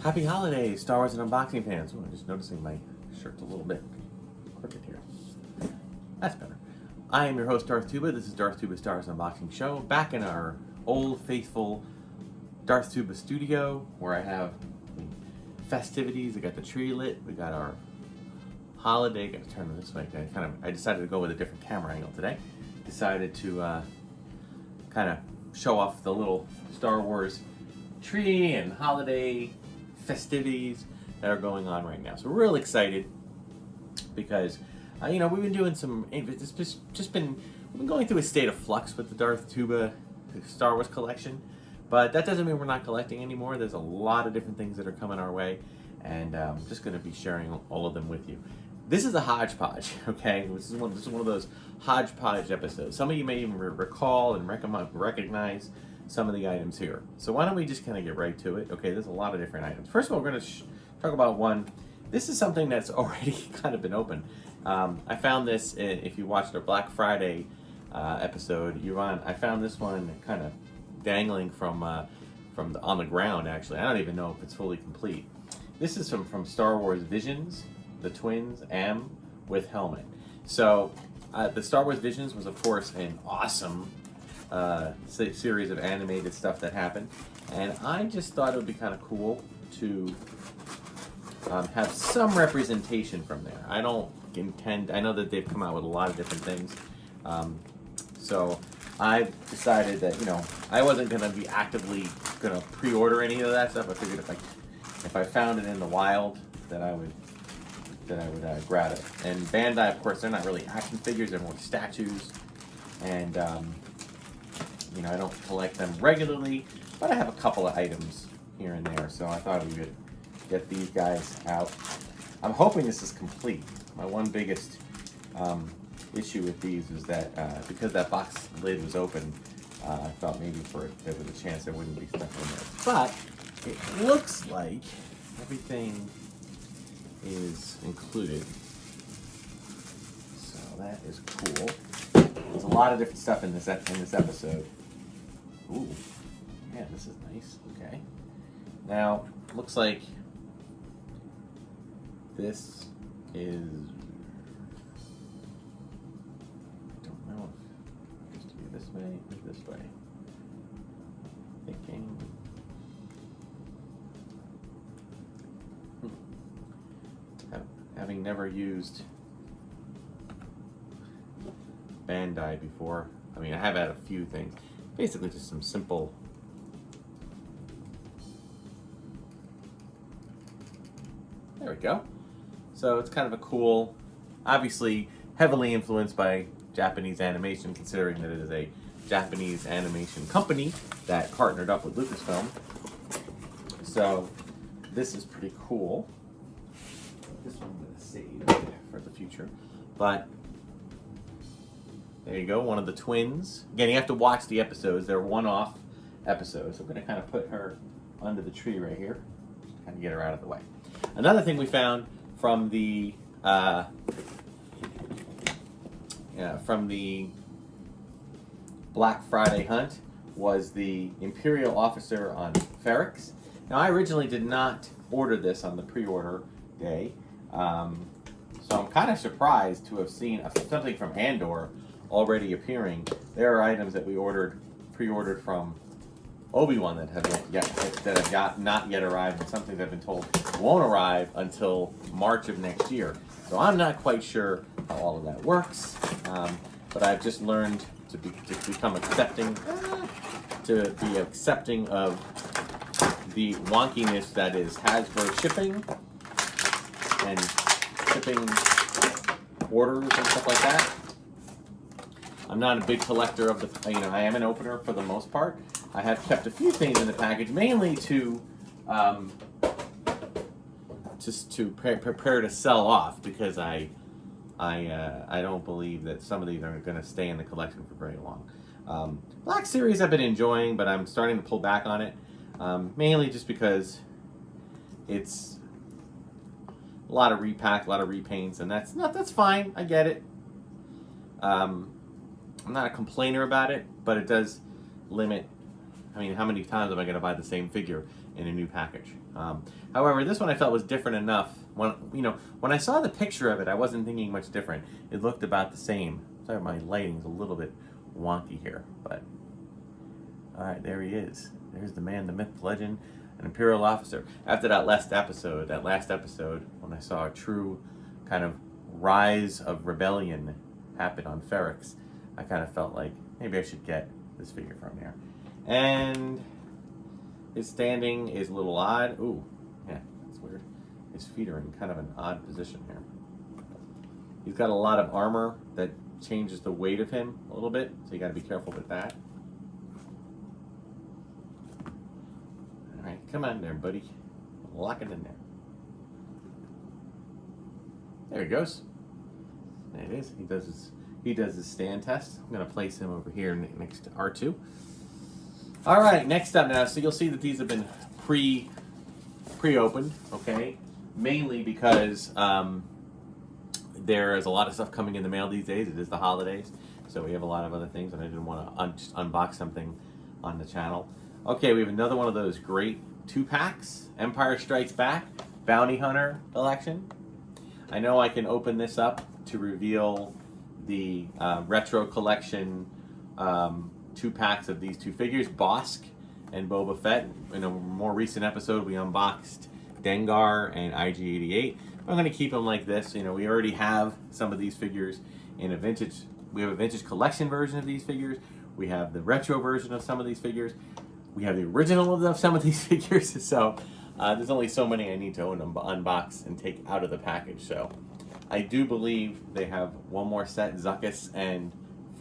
Happy holidays, Star Wars and unboxing fans. I'm just noticing my shirt's a little bit crooked here. That's better. I am your host, Darth Tuba. This is Darth Tuba Star Wars Unboxing Show. Back in our old, faithful Darth Tuba studio, where I have the festivities. We got the tree lit. We got our holiday. Got to turn it this way. I decided to go with a different camera angle today. Decided to kind of show off the little Star Wars tree and holiday festivities that are going on right now. So we're real excited because we've been doing we've been going through a state of flux with the Darth Tuba Star Wars collection, but that doesn't mean we're not collecting anymore. There's a lot of different things that are coming our way, and I'm just going to be sharing all of them with you. This is a hodgepodge, okay? This is one of those hodgepodge episodes. Some of you may even recall and recognize some of the items here. So why don't we just kind of get right to it? Okay, there's a lot of different items. First of all, we're going to talk about one. This is something that's already kind of been open. I found this, if you watched our Black Friday episode, I found this one kind of dangling on the ground, actually. I don't even know if it's fully complete. This is from Star Wars Visions, the twins, M with helmet. So the Star Wars Visions was, of course, an awesome series of animated stuff that happened, and I just thought it would be kind of cool to have some representation from there. I know that they've come out with a lot of different things, so I decided that I wasn't going to be actively going to pre-order any of that stuff. I figured if I found it in the wild, that I would grab it. And Bandai, of course, they're not really action figures; they're more statues, and I don't collect them regularly, but I have a couple of items here and there, so I thought we would get these guys out. I'm hoping this is complete. My one biggest issue with these is that because that box lid was open, I thought maybe there was a chance there wouldn't be stuff in there. But it looks like everything is included, so that is cool. There's a lot of different stuff in this episode. Ooh, yeah, this is nice. Okay. Now, looks like this is, I don't know if it used to be this way or this way. Thinking. Having never used Bandai before, I have had a few things. Basically just some simple there we go. So it's kind of a cool, obviously heavily influenced by Japanese animation, considering that it is a Japanese animation company that partnered up with Lucasfilm. So this is pretty cool. This one I'm going to save for the future. But there you go, one of the twins. Again, you have to watch the episodes. They're one-off episodes. So I'm going to kind of put her under the tree right here. Just kind of get her out of the way. Another thing we found from the Black Friday hunt was the Imperial Officer on Ferrix. Now, I originally did not order this on the pre-order day. So I'm kind of surprised to have seen something from Andor already appearing. There are items that we pre-ordered from Obi-Wan that have not yet arrived, and something that I've been told won't arrive until March of next year. So I'm not quite sure how all of that works, but I've just learned to become accepting of the wonkiness that is Hasbro shipping and shipping orders and stuff like that. I'm not a big collector of I am an opener for the most part. I have kept a few things in the package, mainly to just to prepare to sell off, because I don't believe that some of these are going to stay in the collection for very long. Black Series I've been enjoying, but I'm starting to pull back on it, mainly just because it's a lot of repacks, a lot of repaints, and that's fine. I get it. I'm not a complainer about it, but it does limit. How many times am I going to buy the same figure in a new package. However, this one I felt was different enough. When I saw the picture of it, I wasn't thinking much different. It looked about the same. Sorry, my lighting's a little bit wonky here, but all right, there he is. There's the man, the myth, the legend, an Imperial officer. After that last episode, when I saw a true kind of rise of rebellion happen on Ferrix, I kind of felt like maybe I should get this figure from here. And his standing is a little odd. Ooh, yeah, that's weird. His feet are in kind of an odd position here. He's got a lot of armor that changes the weight of him a little bit, so you got to be careful with that. All right, come on there, buddy. Lock it in there. There he goes. There it is. He does his stand test. I'm going to place him over here next to R2. All right, next up now. So you'll see that these have been pre-opened, okay? Mainly because there is a lot of stuff coming in the mail these days. It is the holidays, so we have a lot of other things, and I didn't want to unbox something on the channel. Okay, we have another one of those great 2-packs, Empire Strikes Back, Bounty Hunter collection. I know I can open this up to reveal the retro collection 2-packs of these 2 figures, Bosk and Boba Fett. In a more recent episode, we unboxed Dengar and IG-88. I'm going to keep them like this. You know, we already have some of these figures in a vintage. We have a vintage collection version of these figures. We have the retro version of some of these figures. We have the original of some of these figures. So there's only so many I need to unbox and take out of the package. So I do believe they have one more set, Zuckuss and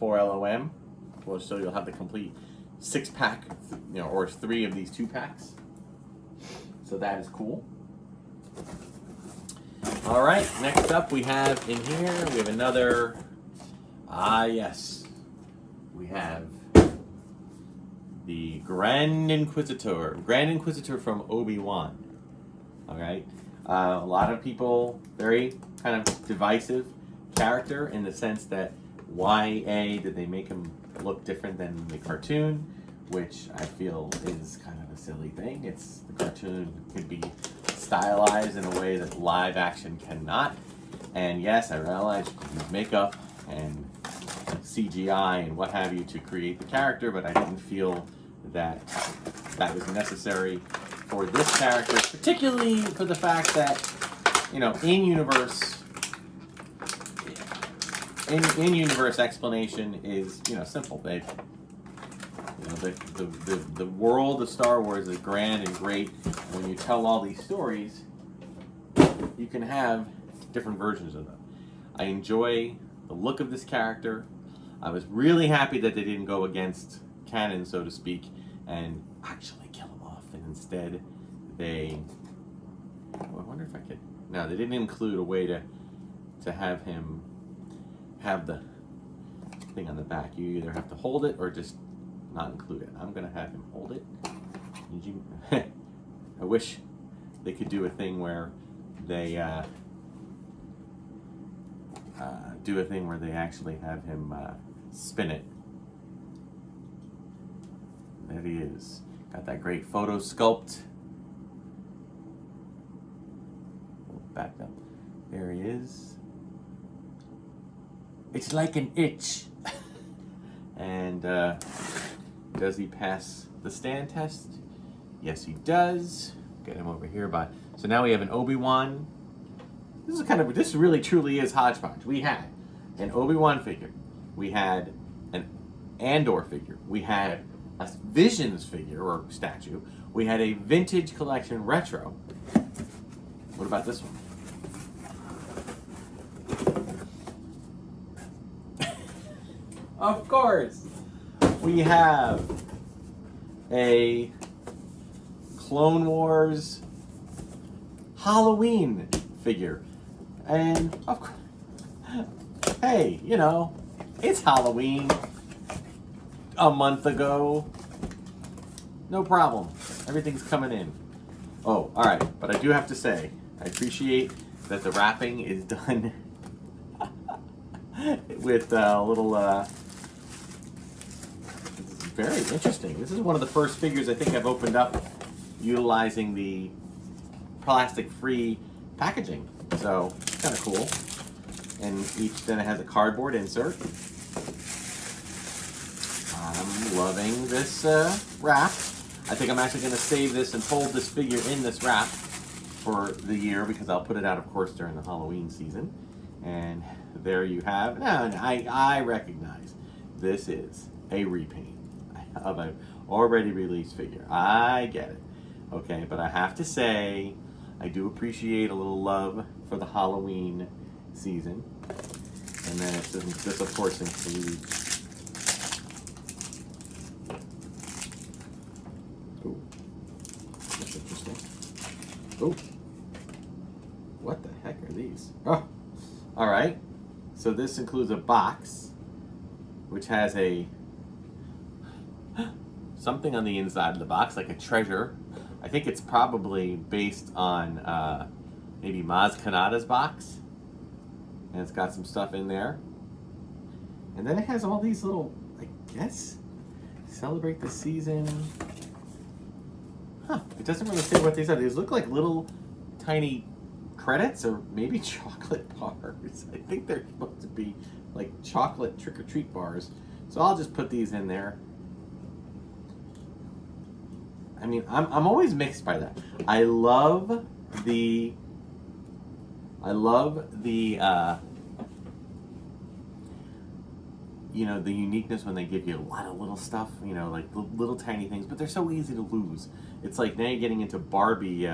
4LOM. So you'll have the complete 6-pack, or 3 of these 2-packs. So that is cool. All right, next up we have in here, we have another, yes, we have the Grand Inquisitor from Obi-Wan. All right, a lot of people, very kind of divisive character in the sense that why did they make him look different than the cartoon, which I feel is kind of a silly thing. The cartoon could be stylized in a way that live action cannot. And yes, I realize you can use makeup and CGI and what have you to create the character, but I didn't feel that that was necessary for this character, particularly for the fact that, in-universe explanation is, simple. The world of Star Wars is grand and great. When you tell all these stories, you can have different versions of them. I enjoy the look of this character. I was really happy that they didn't go against canon, so to speak, and actually kill him off. And instead, I wonder if I could. No, they didn't include a way to have him have the thing on the back. You either have to hold it or just not include it. I'm gonna have him hold it. I wish they could do a thing where they actually have him spin it. There he is. Got that great photo sculpt. Back up. There he is. It's like an itch. And does he pass the stand test? Yes, he does. Get him over here so now we have an Obi-Wan. This really truly is hodgepodge. We had an Obi-Wan figure. We had an Andor figure. We had a Visions figure or statue. We had a vintage collection retro. What about this one? Of course, we have a Clone Wars Halloween figure. And, of course, hey, it's Halloween a month ago. No problem. Everything's coming in. Oh, all right. But I do have to say, I appreciate that the wrapping is done with a little... This is very interesting. This is one of the first figures I think I've opened up utilizing the plastic-free packaging. So it's kind of cool. And then it has a cardboard insert. I'm loving this wrap. I think I'm actually going to save this and hold this figure in this wrap for the year, because I'll put it out, of course, during the Halloween season. And there you have. Now, I recognize this is a repaint of an already released figure. I get it. Okay, but I have to say, I do appreciate a little love for the Halloween season. And then this of course includes, oh, that's interesting. Oh, what the heck are these? Oh, all right. So this includes a box, which has something on the inside of the box, like a treasure. I think it's probably based on maybe Maz Kanata's box. And it's got some stuff in there. And then it has all these little, I guess, celebrate the season. Huh, it doesn't really say what these are. These look like little tiny credits or maybe chocolate bars. I think they're supposed to be like chocolate trick-or-treat bars. So I'll just put these in there. I mean, I'm always mixed by that. I love the you know, the uniqueness when they give you a lot of little stuff, you know, like little tiny things, but they're so easy to lose. It's like now you're getting into Barbie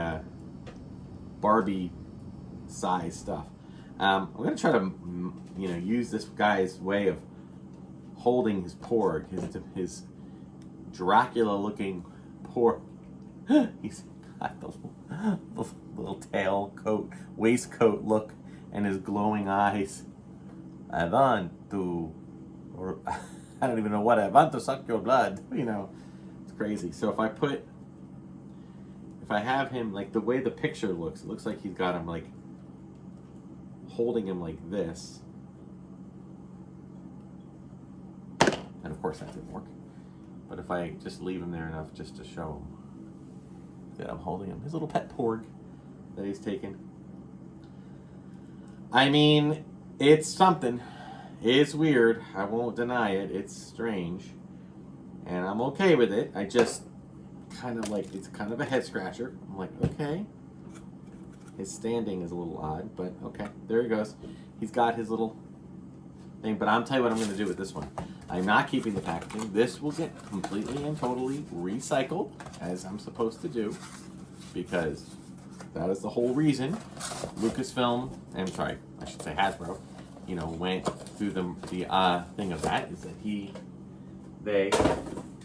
size stuff. I'm gonna try to, you know, use this guy's way of holding his porg, his Dracula-looking porg. He's got the little tail coat, waistcoat look, and his glowing eyes. I want to, or I don't even know what, I want to suck your blood. You know, it's crazy. So if I have him, like the way the picture looks, it looks like he's got him like holding him like this. And of course that didn't work. But if I just leave him there enough just to show him that I'm holding him, his little pet porg that he's taken. I mean, it's something. It's weird. I won't deny it. It's strange. And I'm okay with it. I just kind of like, it's kind of a head scratcher. I'm like, okay. His standing is a little odd, but okay. There he goes. He's got his little thing. But I'll tell you what I'm going to do with this one. I'm not keeping the packaging. This will get completely and totally recycled, as I'm supposed to do, because that is the whole reason Lucasfilm, I'm sorry, I should say Hasbro, you know, went through the thing of that, is that they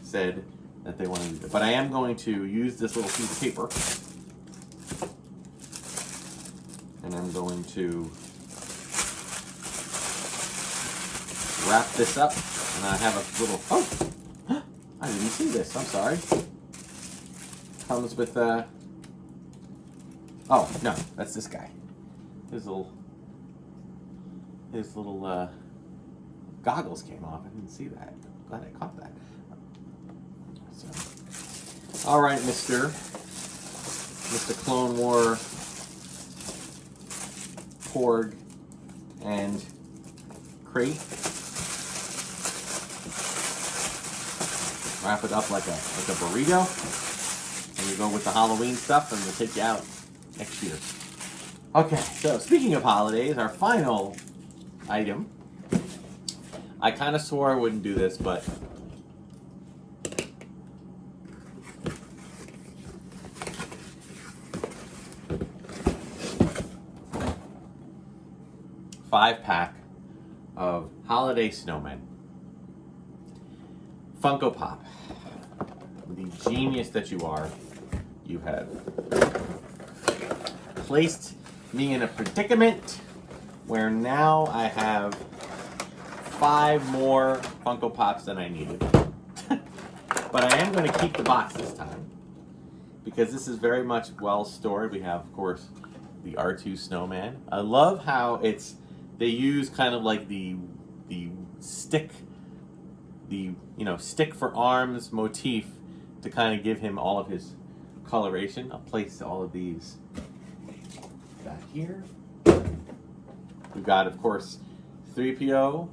said that they wanted to do it. But I am going to use this little piece of paper, and I'm going to wrap this up, and I have a little, oh, I didn't see this, I'm sorry. Comes with, oh, no, that's this guy. His little goggles came off. I didn't see that. Glad I caught that. So, all right, Mr. Clone War porg and crate. Wrap it up like a burrito, and you go with the Halloween stuff, and we'll take you out next year. Okay, so speaking of holidays, our final item. I kind of swore I wouldn't do this, but five-pack of holiday snowmen. Funko Pop. The genius that you are, you have placed me in a predicament where now I have 5 more Funko Pops than I needed. But I am going to keep the box this time, because this is very much well stored. We have, of course, the R2 snowman. I love how they use kind of like the stick, stick for arms motif to kind of give him all of his coloration. I'll place all of these back here. We've got, of course, 3PO.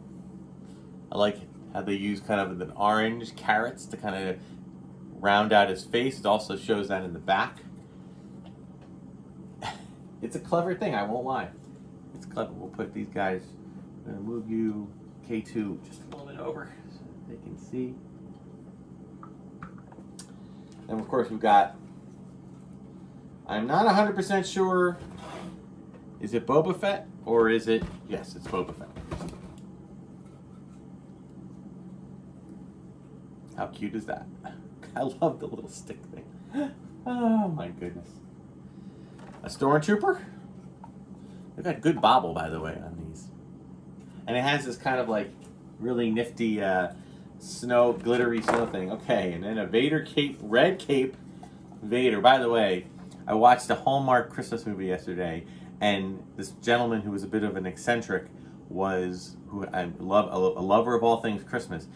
I like how they use kind of an orange carrots to kind of round out his face. It also shows that in the back. It's a clever thing, I won't lie. It's clever. We'll put these guys, I'm going to move you, K2, just a little bit over so they can see. And of course we've got, I'm not 100% sure, is it Boba Fett or is it, yes, it's Boba Fett. How cute is that? I love the little stick thing. Oh my goodness. A stormtrooper. They've got good bobble, by the way, on these. And it has this kind of like really nifty glittery snow thing. Okay, and then a Vader cape, red cape Vader. By the way, I watched a Hallmark Christmas movie yesterday, and this gentleman who was a bit of an eccentric a lover of all things Christmas,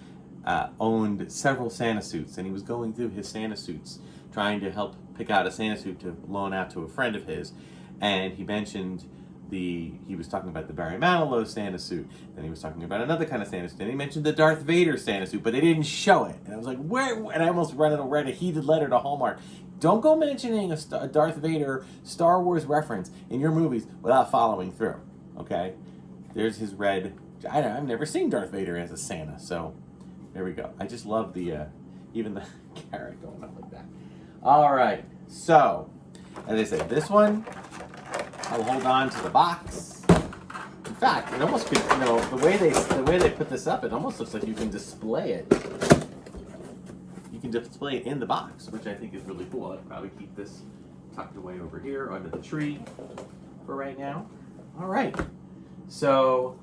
owned several Santa suits, and he was going through his Santa suits trying to help pick out a Santa suit to loan out to a friend of his, and he mentioned he was talking about the Barry Manilow Santa suit, then he was talking about another kind of Santa suit, and he mentioned the Darth Vader Santa suit, but they didn't show it, and I was like, where? And I almost read a heated letter to Hallmark. Don't go mentioning a Darth Vader Star Wars reference in your movies without following through, okay? There's his red, I've never seen Darth Vader as a Santa, so there we go. I just love the, even the carrot going up like that. All right, so, as I said, this one, I'll hold on to the box. In fact, it almost could, the way they put this up, it almost looks like you can display it. You can display it in the box, which I think is really cool. I'd probably keep this tucked away over here under the tree for right now. All right, so,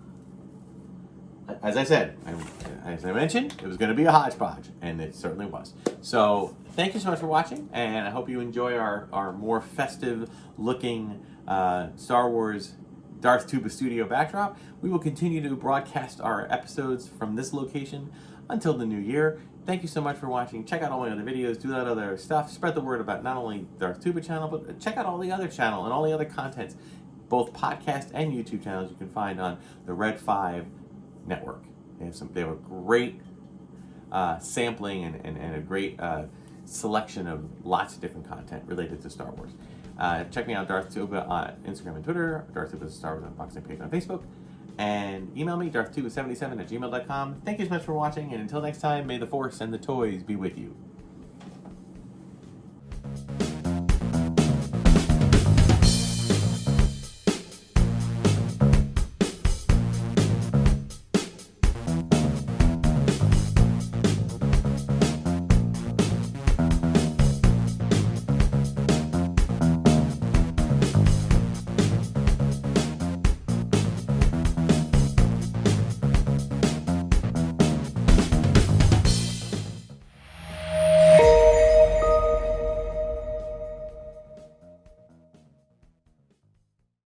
as I said, as I mentioned, it was going to be a hodgepodge, and it certainly was. So, thank you so much for watching, and I hope you enjoy our more festive-looking Star Wars Darth Tuba studio backdrop. We will continue to broadcast our episodes from this location until the new year. Thank you so much for watching. Check out all my other videos, do that other stuff. Spread the word about not only Darth Tuba channel, but check out all the other channel and all the other contents, both podcast and YouTube channels you can find on the Red 5 network. They have a great sampling and a great selection of lots of different content related to Star Wars. Check me out, Darth Tuba, on Instagram and Twitter, Darth Tuba's Star Wars Unboxing page on Facebook, and email me, darthtuba77@gmail.com. Thank you so much for watching, and until next time, may the Force and the toys be with you.